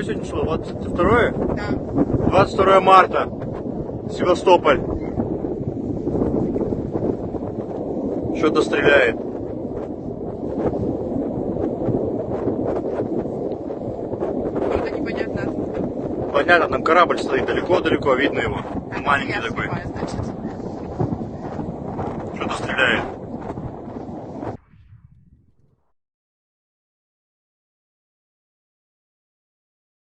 какое сегодня число? 22? Да. 22 марта. Севастополь. Что-то стреляет. Что-то непонятно. Понятно, там корабль стоит далеко-далеко, видно его. А, Маленький я такой. снимаю, значит. Что-то стреляет.